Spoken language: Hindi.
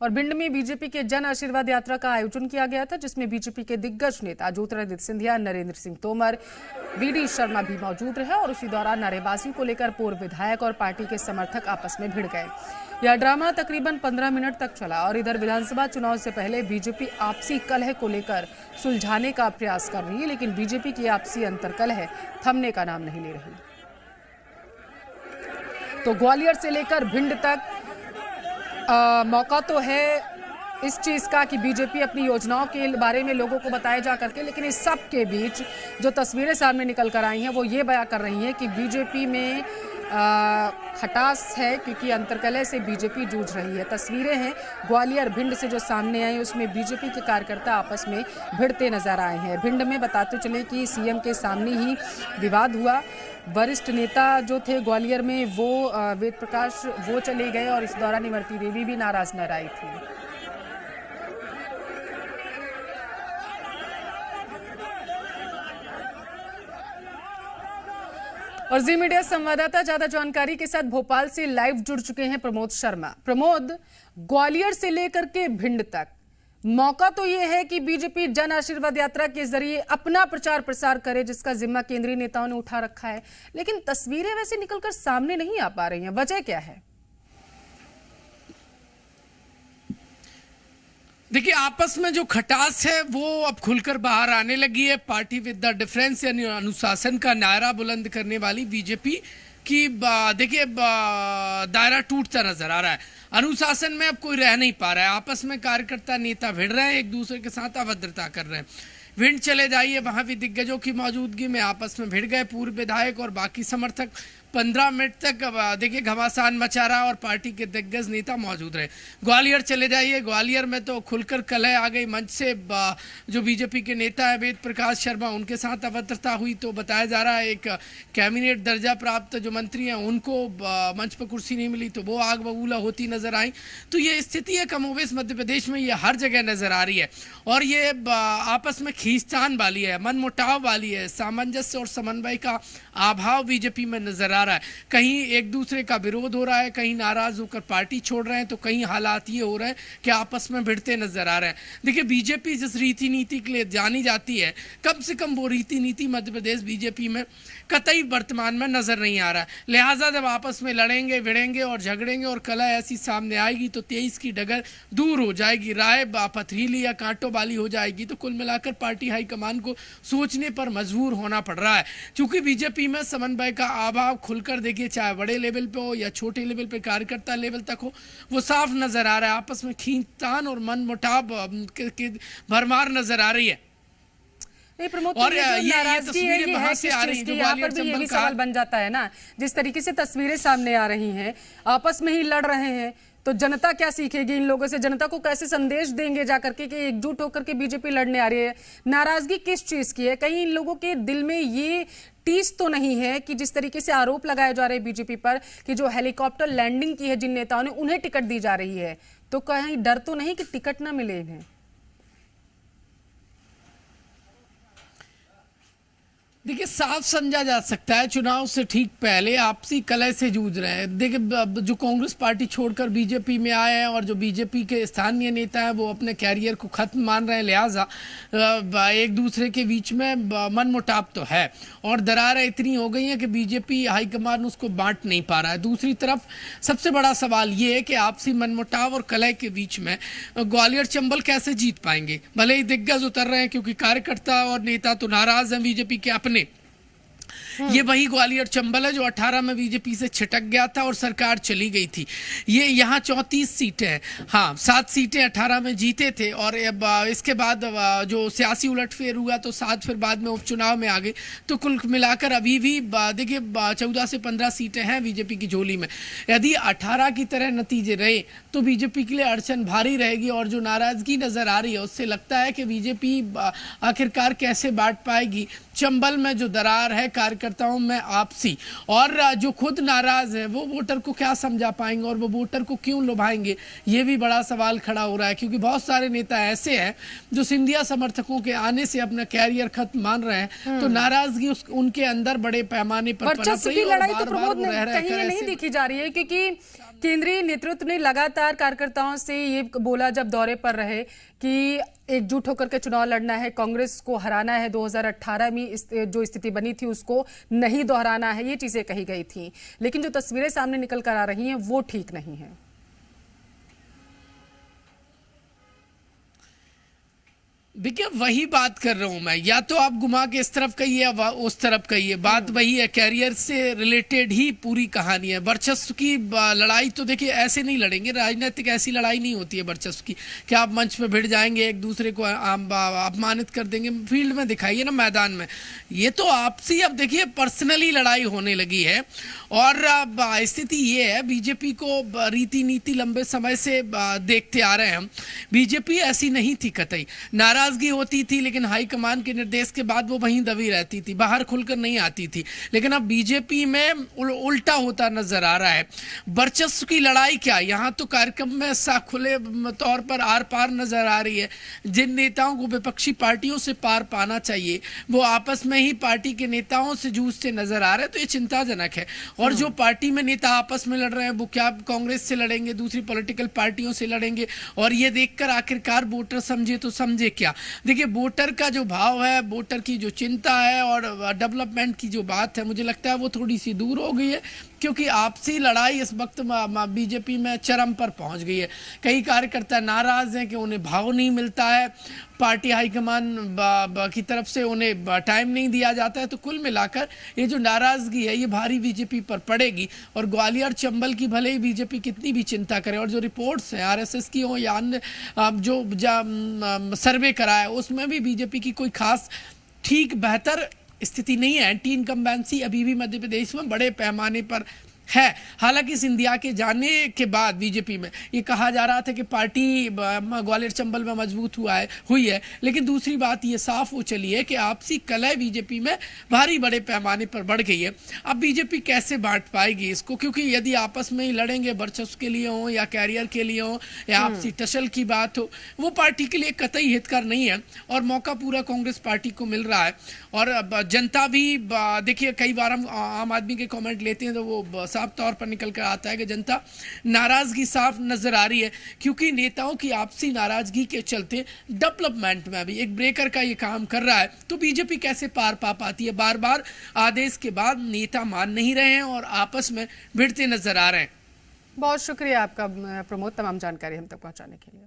और भिंड में बीजेपी के जन आशीर्वाद यात्रा का आयोजन किया गया था, जिसमें बीजेपी के दिग्गज नेता ज्योतिरादित्य सिंधिया, नरेंद्र सिंह तोमर, वीडी शर्मा भी मौजूद रहे और उसी दौरान नारेबाजी को लेकर पूर्व विधायक और पार्टी के समर्थक आपस में भिड़ गए। यह ड्रामा तकरीबन 15 मिनट तक चला और इधर विधानसभा चुनाव से पहले बीजेपी आपसी कलह को लेकर सुलझाने का प्रयास कर रही है, लेकिन बीजेपी की आपसी अंतर्कलह थमने का नाम नहीं ले रही। तो ग्वालियर से लेकर भिंड तक मौका तो है इस चीज का कि बीजेपी अपनी योजनाओं के बारे में लोगों को बताए जा करके, लेकिन इस सब के बीच जो तस्वीरें सामने निकल कर आई हैं वो ये बयां कर रही हैं कि बीजेपी में खटास है, क्योंकि अंतर्कलह से बीजेपी जूझ रही है। तस्वीरें हैं ग्वालियर भिंड से जो सामने आई, उसमें बीजेपी के कार्यकर्ता आपस में भिड़ते नजर आए हैं। भिंड में बताते चले कि सीएम के सामने ही विवाद हुआ। वरिष्ठ नेता जो थे ग्वालियर में वो वेद प्रकाश वो चले गए और इस दौरान इमरती देवी भी नाराज नजर आई थी। और जी मीडिया संवाददाता ज्यादा जानकारी के साथ भोपाल से लाइव जुड़ चुके हैं प्रमोद शर्मा। प्रमोद, ग्वालियर से लेकर के भिंड तक मौका तो ये है कि बीजेपी जन आशीर्वाद यात्रा के जरिए अपना प्रचार प्रसार करे, जिसका जिम्मा केंद्रीय नेताओं ने उठा रखा है, लेकिन तस्वीरें वैसे निकलकर सामने नहीं आ पा रही हैं। वजह क्या है? देखिए, आपस में जो खटास है वो अब खुलकर बाहर आने लगी है। पार्टी विद द डिफरेंस यानी अनुशासन का नारा बुलंद करने वाली बीजेपी की देखिए दायरा टूटता नजर आ रहा है। अनुशासन में अब कोई रह नहीं पा रहा है। आपस में कार्यकर्ता नेता भिड़ रहे हैं, एक दूसरे के साथ अभद्रता कर रहे हैं। भिंड चले जाइए, वहां भी दिग्गजों की मौजूदगी में आपस में भिड़ गए पूर्व विधायक और बाकी समर्थक। 15 मिनट तक देखिए घमासान मचा रहा और पार्टी के दिग्गज नेता मौजूद रहे। ग्वालियर चले जाइए, ग्वालियर में तो खुलकर कलह आ गई। मंच से जो बीजेपी के नेता है वेद प्रकाश शर्मा, उनके साथ अभद्रता हुई। तो बताया जा रहा है एक कैबिनेट दर्जा प्राप्त जो मंत्री हैं उनको मंच पर कुर्सी नहीं मिली, तो वो आग बबूला होती नजर आई। तो ये स्थिति है कमोबेश मध्य प्रदेश में, ये हर जगह नजर आ रही है और ये आपस में खींचतान वाली है, मनमुटाव वाली है। सामंजस्य और समन्वय का अभाव बीजेपी में नजर आ रहा है। कहीं एक दूसरे का विरोध हो रहा है, कहीं नाराज होकर पार्टी छोड़ रहे हैं, तो कहीं हालात ये हो रहे हैं कि आपस में भिड़ते नजर आ रहे हैं। देखिए, बीजेपी जिस रीति नीति के लिए जानी जाती है, कम से कम वो रीति नीति मध्य प्रदेश बीजेपी में कतई वर्तमान में नजर नहीं आ रहा है। लिहाजा जब आपस में लड़ेंगे, भिड़ेंगे और झगड़ेंगे और कलह ऐसी सामने आएगी तो 23 की डगर दूर हो जाएगी, राय पथरीली या कांटों वाली हो जाएगी। तो कुल मिलाकर पार्टी हाईकमान को सोचने पर मजबूर होना पड़ रहा है, क्योंकि बीजेपी में समन्वय का अभाव खुलकर देखिए, चाहे बड़े लेवल पे हो या छोटे लेवल पे कार्यकर्ता लेवल तक हो, वो साफ नजर आ रहा है। आपस में खींचतान और मनमुटाव की भरमार नजर आ रही है। नहीं प्रमोद, और ये भी सवाल बन जाता है ना, जिस तरीके से तस्वीरें सामने आ रही हैं, आपस में ही लड़ रहे हैं, तो जनता क्या सीखेगी इन लोगों से? जनता को कैसे संदेश देंगे जाकर के कि एकजुट होकर के बीजेपी लड़ने आ रही है? नाराजगी किस चीज की है? कहीं इन लोगों के दिल में ये टीस तो नहीं है कि जिस तरीके से आरोप लगाए जा रहे हैं बीजेपी पर कि जो हेलीकॉप्टर लैंडिंग की है जिन नेताओं ने, उन्हें टिकट दी जा रही है, तो कहीं डर तो नहीं कि टिकट ना मिले इन्हें? देखिए, साफ समझा जा सकता है चुनाव से ठीक पहले आपसी कलह से जूझ रहे हैं। देखिए, जो कांग्रेस पार्टी छोड़कर बीजेपी में आए हैं और जो बीजेपी के स्थानीय नेता हैं वो अपने कैरियर को खत्म मान रहे हैं, लिहाजा एक दूसरे के बीच में मनमुटाव तो है और दरारें इतनी हो गई हैं कि बीजेपी हाईकमान उसको बांट नहीं पा रहा है। दूसरी तरफ सबसे बड़ा सवाल ये है कि आपसी मनमुटाव और कलह के बीच में ग्वालियर चंबल कैसे जीत पाएंगे? भले ही दिग्गज उतर रहे हैं, क्योंकि कार्यकर्ता और नेता तो नाराज हैं बीजेपी के अपने। ये वही ग्वालियर चंबल है जो 18 में बीजेपी से छिटक गया था और सरकार चली गई थी। ये यहाँ 34 सीटें हैं, हाँ 7 सीटें 18 में जीते थे और इसके बाद जो सियासी उलटफेर हुआ तो 7 फिर बाद में उपचुनाव में आ गए। तो कुल मिलाकर अभी भी देखिए 14 से 15 सीटें हैं बीजेपी की झोली में। यदि 18 की तरह नतीजे रहे तो बीजेपी के लिए अड़चन भारी रहेगी और जो नाराजगी नजर आ रही है उससे लगता है कि बीजेपी आखिरकार कैसे बांट पाएगी। चंबल में जो दरार है कार्यकर्ताओं में आपसी, और जो खुद नाराज है वो वोटर को क्या समझा पाएंगे और वो वोटर को क्यों लुभाएंगे, ये भी बड़ा सवाल खड़ा हो रहा है। क्योंकि बहुत सारे नेता ऐसे हैं जो सिंधिया समर्थकों के आने से अपना कैरियर खत्म मान रहे हैं, तो नाराजगी उनके अंदर बड़े पैमाने पर वर्चस्व की लड़ाई तो प्रमोद कहीं नहीं दिखी जा रही है। क्योंकि केंद्रीय नेतृत्व ने लगातार कार्यकर्ताओं से ये बोला जब दौरे पर रहे कि एकजुट होकर के चुनाव लड़ना है, कांग्रेस को हराना है, 2018 में जो स्थिति बनी थी उसको नहीं दोहराना है, ये चीजें कही गई थी। लेकिन जो तस्वीरें सामने निकल कर आ रही हैं वो ठीक नहीं है। देखिए वही बात कर रहा हूं मैं, या तो आप घुमा के इस तरफ कहिए या उस तरफ कहिए, बात वही है। कैरियर से रिलेटेड ही पूरी कहानी है। वर्चस्व की लड़ाई तो देखिए ऐसे नहीं लड़ेंगे, राजनीतिक ऐसी लड़ाई नहीं होती है वर्चस्व की कि आप मंच पे भिड़ जाएंगे, एक दूसरे को अपमानित कर देंगे। फील्ड में दिखाइए ना, मैदान में। ये तो आपसी अब देखिए पर्सनली लड़ाई होने लगी है। और स्थिति ये है, बीजेपी को रीति नीति लंबे समय से देखते आ रहे हैं हम। बीजेपी ऐसी नहीं थी कतई, नाराजगी होती थी लेकिन हाईकमान के निर्देश के बाद वो वहीं दबी रहती थी, बाहर खुलकर नहीं आती थी। लेकिन अब बीजेपी में उल्टा होता नजर आ रहा है। वर्चस्व की लड़ाई क्या, यहाँ तो कार्यक्रम में खुले तौर पर आर पार नजर आ रही है। जिन नेताओं को विपक्षी पार्टियों से पार पाना चाहिए वो आपस में ही पार्टी के नेताओं से जूझते नजर आ रहे हैं, तो ये चिंताजनक है। और जो पार्टी में नेता आपस में लड़ रहे हैं वो क्या कांग्रेस से लड़ेंगे, दूसरी पॉलिटिकल पार्टियों से लड़ेंगे। और ये देखकर आखिरकार वोटर समझे तो समझे क्या। देखिए वोटर का जो भाव है, वोटर की जो चिंता है और डेवलपमेंट की जो बात है, मुझे लगता है वो थोड़ी सी दूर हो गई है, क्योंकि आपसी लड़ाई इस वक्त बीजेपी में चरम पर पहुंच गई है। कई कार्यकर्ता नाराज हैं कि उन्हें भाव नहीं मिलता है, पार्टी हाईकमान की तरफ से उन्हें टाइम नहीं दिया जाता है। तो कुल मिलाकर ये जो नाराजगी है ये भारी बीजेपी पर पड़ेगी। और ग्वालियर चंबल की भले ही बीजेपी कितनी भी चिंता करे, और जो रिपोर्ट्स हैं आरएसएस की हो या अन्य जो सर्वे करा है उसमें भी बीजेपी की कोई खास ठीक बेहतर स्थिति नहीं है। एंटी इनकम्बेंसी अभी भी मध्य प्रदेश में बड़े पैमाने पर है। हालांकि सिंधिया के जाने के बाद बीजेपी में ये कहा जा रहा था कि पार्टी ग्वालियर चंबल में मजबूत हुई है, लेकिन दूसरी बात ये साफ हो चली है कि आपसी कलह बीजेपी में भारी बड़े पैमाने पर बढ़ गई है। अब बीजेपी कैसे बांट पाएगी इसको, क्योंकि यदि आपस में ही लड़ेंगे, वर्चस्व के लिए हो या कैरियर के लिए हो या आपसी टसल की बात हो, वो पार्टी के लिए कतई हितकर नहीं है। और मौका पूरा कांग्रेस पार्टी को मिल रहा है। और जनता भी देखिए, कई बार हम आम आदमी के कॉमेंट लेते हैं तो वो साफ तौर पर निकल कर आता है कि जनता नाराजगी साफ नजर आ रही है, क्योंकि नेताओं की आपसी नाराजगी के चलते डेवलपमेंट में भी एक ब्रेकर का ये काम कर रहा है। तो बीजेपी कैसे पार पा पाती है। बार बार आदेश के बाद नेता मान नहीं रहे हैं और आपस में भिड़ते नजर आ रहे हैं। बहुत शुक्रिया आपका प्रमोद, तमाम जानकारी हम तक पहुंचाने के लिए।